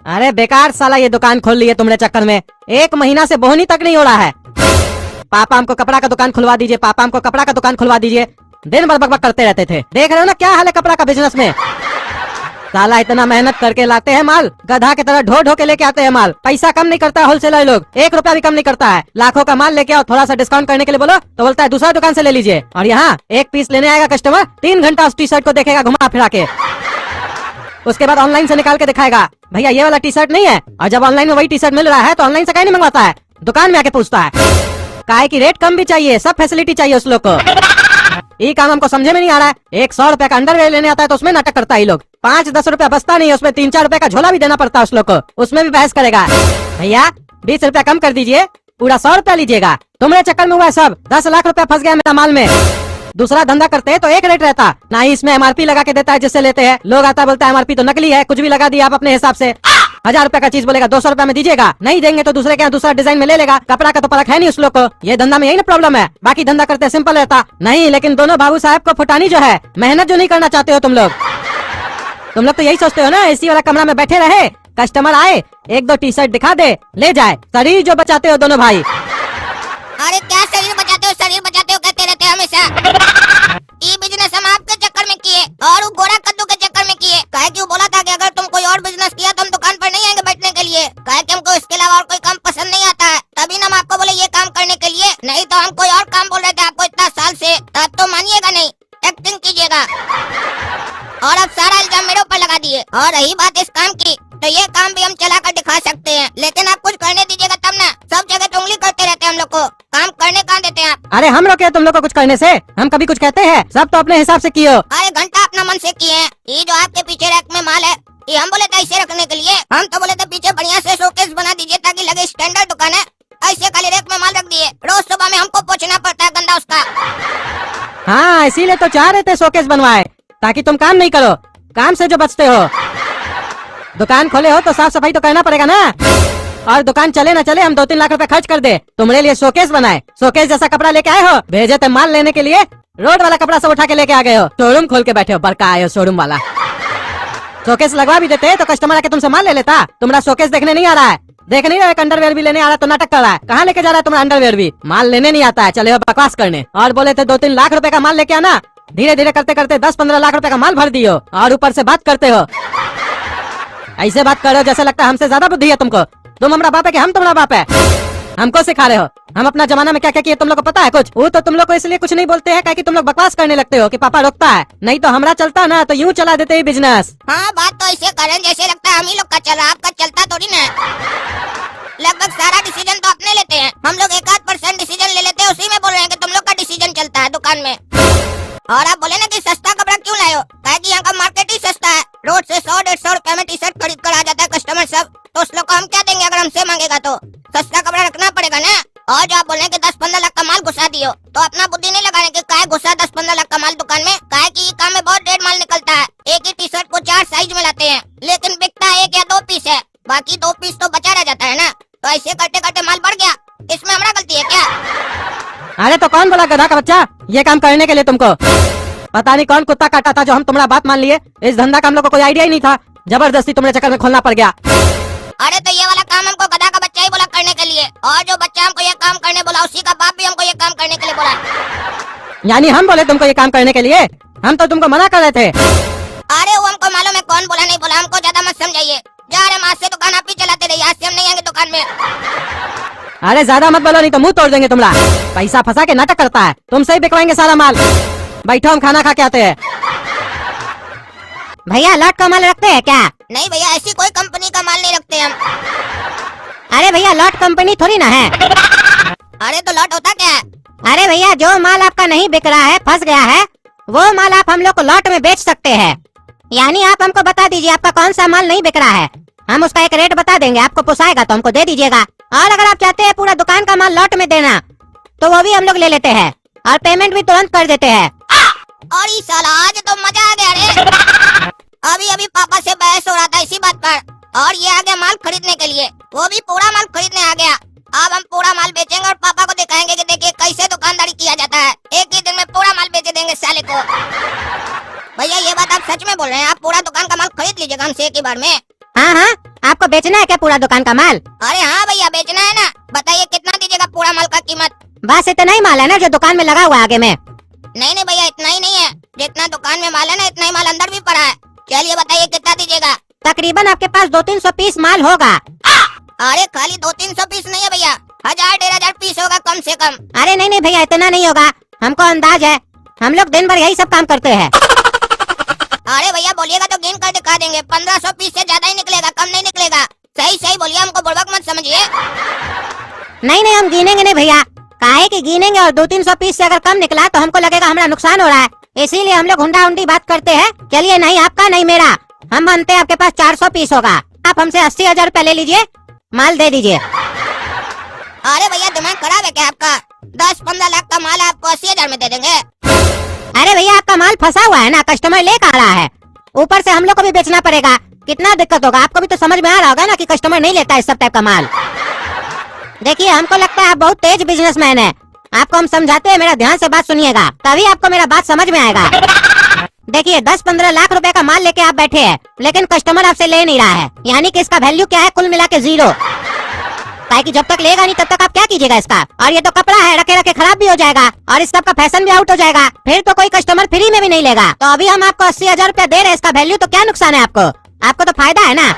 अरे बेकार साला ये दुकान खोल ली है तुमने चक्कर में। 1 महीना से बोहनी तक नहीं हो रहा है। पापा हमको कपड़ा का दुकान खुलवा दीजिए, पापा हमको कपड़ा का दुकान खुलवा दीजिए। दिन भर बकबक करते रहते थे। देख रहे हो ना क्या हाल है कपड़ा का बिजनेस में। साला इतना मेहनत करके लाते हैं माल, गधा की तरह ढो ढो के लेके आते हैं माल। पैसा कम नहीं करता है होलसेलर लोग, 1 रुपया भी कम नहीं करता है। लाखों का माल लेके आओ, थोड़ा सा डिस्काउंट करने के लिए बोलो तो बोलता है दूसरा दुकान से ले लीजिए। और यहाँ 1 पीस लेने आएगा कस्टमर, 3 घंटा उस टी शर्ट को देखेगा घुमा फिरा के। उसके बाद ऑनलाइन से निकाल के दिखाएगा भैया ये वाला टी शर्ट नहीं है। और जब ऑनलाइन में वही टी शर्ट मिल रहा है तो ऑनलाइन से कहीं नहीं मंगवाता है, दुकान में आके पूछता है। काहे की रेट कम भी चाहिए, सब फैसिलिटी चाहिए उस लोग को। ये काम हमको समझे में नहीं आ रहा है। 100 रुपए का अंडरवेयर लेने आता है तो उसमें नाटक करता है ये लोग। 5-10 रुपया बचता नहीं है, उसमें 3-4 रुपए का झोला भी देना पड़ता है उस लोग को, उसमें भी बहस करेगा। भैया 20 रुपया कम कर दीजिए, पूरा 100 रुपया लीजिएगा। तुम्हारे चक्कर में हुआ सब 10 लाख रुपया फंस गया मेरा माल में। दूसरा धंधा करते हैं तो एक रेट रहता, ना ही इसमें MRP लगा के देता है जिससे लेते हैं। लोग आता बोलता है MRP तो नकली है, कुछ भी लगा दिया आप अपने हिसाब से। 1000 रुपए का चीज बोलेगा 200 रुपए में दीजिएगा, नहीं देंगे तो दूसरे के यहाँ दूसरा डिजाइन में ले लेगा। कपड़ा का तो परख है नहीं उस लोग को। ये धंधा में यही ना प्रॉब्लम है, बाकी धंधा करते सिंपल रहता नहीं। लेकिन दोनों बाबू साहब को फुटानी जो है, मेहनत जो नहीं करना चाहते हो तुम लोग तो यही सोचते हो ना एसी वाला कमरा में बैठे रहे, कस्टमर आए 1-2 टी शर्ट दिखा दे ले जाए। शरीर जो बचाते हो दोनों भाई। अरे क्या शरीर बचाते हो कहते रहते हैं हमेशा। ये बिजनेस हम आपके चक्कर में किए और वो गोरा कद्दू के चक्कर में किए। काहे कि वो बोला था कि अगर तुम कोई और बिजनेस किया तो हम दुकान पर नहीं आएंगे बैठने के लिए। काहे कि हमको इसके अलावा और कोई काम पसंद नहीं आता है, तभी ना हम आपको बोले ये काम करने के लिए। नहीं तो हम कोई और काम बोल रहे थे आपको इतना साल से, तब तो मानिएगा नहीं, एक्टिंग कीजिएगा। और अब सारा इल्जाम मेरे ऊपर लगा दिए। और रही बात इस काम की, तो ये काम भी हम चला कर दिखा सकते हैं, लेकिन आप कुछ करने दीजिएगा तब ना। सब जगह तो उंगली करते रहते हैं हम लोग को, काम करने कहाँ देते हैं आप। अरे हम रोके तुम लोग को कुछ करने से? हम कभी कुछ कहते हैं? सब तो अपने हिसाब से किए हो। अरे घंटा अपना मन से किए हैं। ये जो आपके पीछे रैक में माल है, ये हम बोले थे ऐसे रखने के लिए। हम तो बोले थे पीछे बढ़िया से शोकेस बना दीजिए ताकि लगे स्टैंडर्ड दुकान है। ऐसे खाली रैक में माल रख दिए, रोज सुबह में हमको पोछना पड़ता है गंदा उसका। हाँ इसीलिए तो चाह रहे थे शोकेस बनवाए, ताकि तुम काम नहीं करो, काम से जो बचते हो। दुकान खोले हो तो साफ सफाई तो करना पड़ेगा ना। और दुकान चले ना चले हम 2-3 लाख रुपए खर्च कर दे, तुम्हारे लिए शोकेस बनाए। शोकेस जैसा कपड़ा लेके आए हो, भेजे थे माल लेने के लिए, रोड वाला कपड़ा सब उठा के लेके आ गए हो। शोरूम खोल के बैठे हो, बड़का आए हो शोरूम वाला। शोकेस लगवा भी देते तो कस्टमर आके तुमसे माल ले लेता। तुम्हारा शोकेस देखने नहीं आ रहा है, देख नहीं रहा है। अंडरवेयर भी लेने आ रहा है तो नाटक कर रहा है। कहाँ लेके जा रहा है तुम्हारा अंडरवेयर भी? माल लेने नहीं आता है, चले हो बकवास करने। और बोले थे 2-3 लाख रुपए का माल लेके आना, धीरे धीरे करते करते 10-15 लाख रुपए का माल भर दियो। और ऊपर से बात करते हो, ऐसे बात करो जैसे लगता है हमसे ज्यादा बुद्धि है तुमको। तुम हमारा बाप है कि हम तुम्हारा बाप है? हमको सिखा रहे हो। हम अपना जमाना में क्या क्या किए तुम लोग को पता है कुछ? वो तो तुम लोग को इसलिए कुछ नहीं बोलते हैं कि तुम लोग बकवास करने लगते हो कि पापा रोकता है, नहीं तो हमारा चलता ना तो यूँ चला देते ही बिजनेस। हाँ बात तो ऐसे करें जैसे लगता है हम ही लोग का चल रहा, आपका चलता थोड़ी ना। लगभग सारा डिसीजन तो अपने लेते हैं, हम लोग 1-8% डिसीजन ले लेते हैं, उसी में बोल रहे हैं कि तुम लोग का डिसीजन चलता है दुकान में। और आप बोले ना कि सस्ता कपड़ा क्यों लाए हो, कहे कि यहाँ का मार्केट ही सस्ता है। रोड से 100-150 रुपए में टी शर्ट खरीद कर आ जाता है कस्टमर सब, तो उस लोग को हम क्या देंगे अगर हमसे मांगेगा तो? सस्ता कपड़ा रखना पड़ेगा ना। और जो आप बोल रहे हैं कि 10-15 लाख का माल घुसा दियो, तो अपना बुद्धि नहीं लगाने की काहे घुसा 10-15 लाख का माल दुकान में। काहे कि काम में बहुत ढेर माल निकलता है, एक ही टी शर्ट को 4 साइज में लाते हैं, लेकिन बिकता 1 या 2 पीस है, बाकी 2 पीस तो बचा रह जाता है ना। तो ऐसे करते करते माल बढ़ गया, इसमें हमारा गलती है क्या? अरे तो कौन बोला गधा का बच्चा ये काम करने के लिए तुमको? पता नहीं कौन कुत्ता काटा था जो हम तुम्हारा बात मान लिए। इस धंधा का हम लोग को कोई आइडिया ही नहीं था, जबरदस्ती तुम्हारे चक्कर में खोलना पड़ गया। अरे तो ये वाला काम हमको गधा का बच्चा ही बोला करने के लिए, और जो बच्चा हमको ये काम करने बोला उसी का बाप भी हमको ये काम करने के लिए बोला। यानी हम बोले तुमको ये काम करने के लिए? हम तो तुमको मना कर रहे थे। अरे वो हमको मालूम है कौन बोला नहीं बोला, हमको ज्यादा मत समझाइए। जा रहे आज से दुकान आप ही चलाते रहिए, आज से हम नहीं आएंगे दुकान में। अरे ज्यादा मत बोलो नहीं तो मुंह तोड़ देंगे तुम्हारा। पैसा फंसा के नाटक करता है, तुमसे ही बिकवाएंगे सारा माल। बैठो हम खाना खा के आते हैं। भैया लॉट का माल रखते हैं क्या? नहीं भैया ऐसी कोई कंपनी का माल नहीं रखते हम। अरे भैया लॉट कंपनी थोड़ी ना है। अरे तो लॉट होता क्या है? अरे भैया जो माल आपका नहीं बिक रहा है, फंस गया है, वो माल आप हम लोग को लॉट में बेच सकते हैं। यानी आप हमको बता दीजिए आपका कौन सा माल नहीं बिक रहा है, हम उसका एक रेट बता देंगे, आपको पोसाएगा तो हमको दे दीजिएगा। और अगर आप चाहते हैं पूरा दुकान का माल लॉट में देना तो वो भी हम लोग ले लेते हैं और पेमेंट भी तुरंत कर देते हैं। और इस साल आज तो मजा आ गया रे। अभी अभी पापा से बहस हो रहा था इसी बात पर, और ये आ गया माल खरीदने के लिए, वो भी पूरा माल खरीदने आ गया। अब हम पूरा माल बेचेंगे और पापा को दिखाएंगे कि देखिए कैसे दुकानदारी किया जाता है। एक ही दिन में पूरा माल बेच देंगे साले को। भैया ये बात आप सच में बोल रहे हैं? आप पूरा दुकान का माल खरीद लीजिएगा हमसे एक ही बार में? हाँ हाँ, आपको बेचना है क्या पूरा दुकान का माल? अरे हाँ भैया बेचना है ना, बताइए कितना दीजिएगा पूरा माल का कीमत? बस इतना ही माल है ना जो दुकान में लगा हुआ है आगे में? नहीं भैया इतना ही नहीं है, जितना दुकान में माल है ना इतना ही माल अंदर भी पड़ा है। चलिए बताइए कितना दीजिएगा? तकरीबन आपके पास 200-300 पीस माल होगा। अरे खाली 200-300 पीस नहीं है भैया, 1000-1500 पीस होगा कम से कम। अरे नहीं भैया, इतना नहीं होगा, हमको अंदाज है, हम लोग दिन भर यही सब काम करते हैं। अरे भैया बोलिएगा तो गिन कर दिखा देंगे, 1500 पीस से ज्यादा ही निकलेगा, कम नहीं निकलेगा। सही बोलिए, हमको बुड़बक मत समझिए। नहीं हम गिनेंगे नहीं भैया, काहे कि गिनेंगे और 200-300 पीस से अगर कम निकला तो हमको लगेगा हमारा नुकसान हो रहा है, इसीलिए हम लोग हुंडा हुंडी बात करते हैं। चलिए नहीं आपका नहीं मेरा, हम मानते हैं आपके पास 400 पीस होगा, आप हमसे 80,000 रुपया ले लीजिए, माल दे दीजिए। अरे भैया दिमाग खराब है क्या आपका? 10-15 लाख का माल आपको 80,000 में दे देंगे? अरे भैया आपका माल फंसा हुआ है ना, कस्टमर लेकर आ रहा है, ऊपर से हम लोग को भी बेचना पड़ेगा, कितना दिक्कत होगा आपको भी तो समझ में आ रहा होगा ना कि कस्टमर नहीं लेता इस सब टाइप का माल। देखिए हमको लगता है आप बहुत तेज बिजनेसमैन है, आपको हम समझाते हैं, मेरा ध्यान से बात सुनिएगा तभी आपको मेरा बात समझ में आएगा। देखिए 10-15 लाख रुपए का माल लेके आप बैठे हैं, लेकिन कस्टमर आपसे ले नहीं रहा है, यानी कि इसका वैल्यू क्या है कुल मिला के 0। ताकि जब तक लेगा नहीं तब तक आप क्या कीजिएगा इसका? और ये तो कपड़ा है, रखे रखे खराब भी हो जाएगा और इस सब का फैशन भी आउट हो जाएगा, फिर तो कोई कस्टमर फ्री में भी नहीं लेगा। तो अभी हम आपको 80,000 रुपया दे रहे हैं, इसका वैल्यू तो क्या नुकसान है आपको? आपको तो फायदा है ना।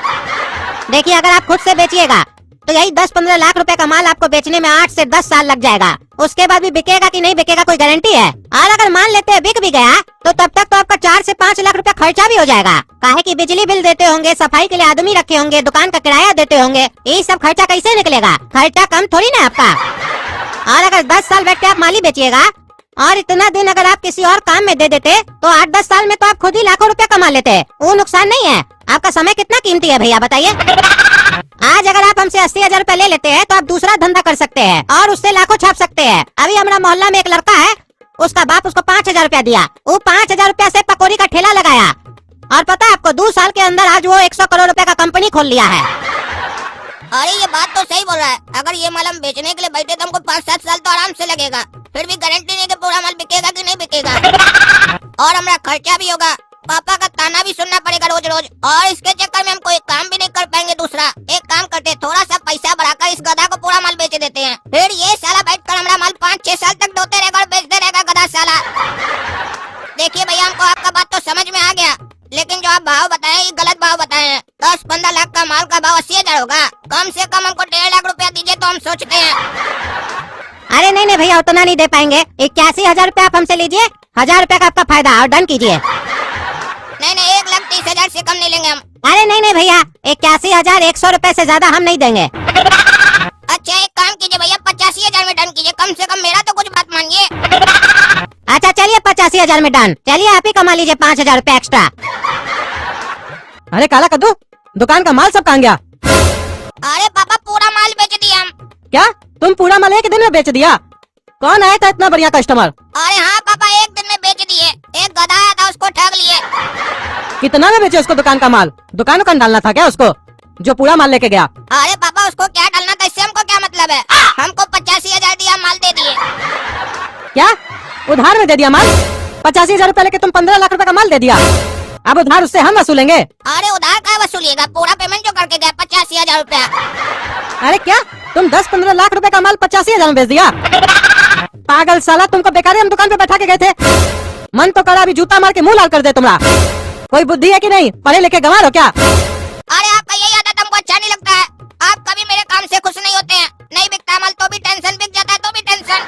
देखिए अगर आप खुद से बेचिएगा तो यही 10-15 लाख रुपए का माल आपको बेचने में 8 से 10 साल लग जाएगा, उसके बाद भी बिकेगा कि नहीं बिकेगा कोई गारंटी है? और अगर मान लेते हैं बिक भी गया तो तब तक तो आपका 4 से 5 लाख रुपया खर्चा भी हो जाएगा, काहे कि बिजली बिल देते होंगे, सफाई के लिए आदमी रखे होंगे, दुकान का किराया देते होंगे, ये सब खर्चा कैसे निकलेगा? खर्चा कम थोड़ी ना आपका। और अगर 10 साल बैठ के आप माल ही बेचिएगा और इतना दिन अगर आप किसी और काम में दे देते तो 8-10 साल में तो आप खुद ही लाखों रुपया कमा लेते, वो नुकसान नहीं है। आपका समय कितना कीमती है भैया बताइए? आज अगर आप हमसे 80,000 रुपया ले लेते हैं तो आप दूसरा धंधा कर सकते हैं और उससे लाखों छाप सकते हैं। अभी हमारा मोहल्ला में एक लड़का है, उसका बाप उसको 5,000 रुपया दिया, वो 5,000 रुपया से पकौड़ी का ठेला लगाया और पता है आपको 2 साल के अंदर आज वो 100 करोड़ रुपए का कंपनी खोल लिया है। अरे ये बात तो सही बोल रहा है, अगर ये माल हम बेचने के लिए बैठे तो हमको 5-7 साल तो आराम से लगेगा, फिर भी गारंटी नहीं कि पूरा माल बिकेगा कि नहीं बिकेगा। और हमारा खर्चा भी होगा, पापा का ताना भी सुनना पड़ेगा रोज रोज, और इसके चक्कर में हम कोई काम भी नहीं कर पाएंगे। दूसरा एक काम करते, थोड़ा सा पैसा बढ़ाकर इस गधा को पूरा माल बेच देते हैं, फिर ये साला बैठकर हमारा माल 5-6 साल तक ढोते रहेगा और बेचते रहेगा गधा साला। देखिए भैया हमको आपका बात तो समझ में आ गया, लेकिन जो आप भाव बताए ये गलत भाव बताए हैं। 10-15 लाख का माल का भाव 80,000 होगा, कम से कम हमको 1.5 लाख रुपया दीजिए तो हम सोचते हैं। अरे नहीं भैया उतना नहीं दे पाएंगे, 81,000 रुपया आप हमसे लीजिए, 1,000 रुपया का आपका फायदा और डन कीजिए। नहीं 1,30,000 से कम नहीं लेंगे हम। अरे नहीं भैया 81,100 रुपए से ज्यादा हम नहीं देंगे। अच्छा एक काम कीजिए भैया 85,000 में डन कीजिए, कम से कम मेरा तो कुछ बात मानिए। अच्छा चलिए 85,000 में डन, चलिए आप ही कमा लीजिए 5,000 रुपया एक्स्ट्रा। अरे काला कद्दू, दुकान का माल सब कहाँ गया? अरे पापा पूरा माल बेच दिया हम। क्या तुम पूरा माल एक दिन में बेच दिया? कौन आया था इतना बढ़िया कस्टमर? अरे हाँ पापा एक दिन में बेच दिए, एक गधा आया था उसको ठग लिए। कितना में बेचे उसको दुकान का माल? दुकान डालना था क्या उसको जो पूरा माल लेके गया? अरे पापा उसको क्या डालना था, इससे हमको क्या मतलब है? हमको 85,000 दिया, माल दे दिए। क्या उधार में दे दिया माल? 85,000 रुपया लेके तुम 15 लाख रुपए का माल दे दिया, अब उधार उससे हम वसूलेंगे? अरे उधार का वसूलिएगा, पूरा पेमेंट जो करके गया 85,000 रुपया। अरे क्या तुम 10-15 लाख रुपए का माल 85,000 में बेच दिया? पागल साला, तुमको बेकार हम दुकान पे बैठा के गए थे, मन तो करा अभी जूता मार के मुंह लाल कर दे तुम्हारा। कोई बुद्धि है कि नहीं? पढ़े लिखे गंवार हो क्या? अरे आपका यही आदत हमको अच्छा नहीं लगता है, आप कभी मेरे काम से खुश नहीं होते हैं, नहीं बिकता माल तो भी टेंशन, बिक जाता है तो भी टेंशन।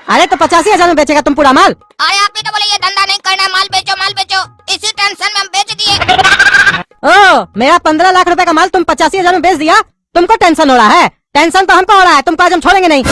अरे तो 85,000 में बेचेगा तुम पूरा माल? अरे आप ही तो बोले ये धंधा नहीं करना है, माल बेचो, इसी टेंशन में हम बेच दिए। ओ मेरा 15 लाख रुपए का माल तुम 85,000 में बेच दिया, तुमको टेंशन हो रहा है? टेंशन तो हमको हो रहा है, तुमको आज हम छोड़ेंगे नहीं।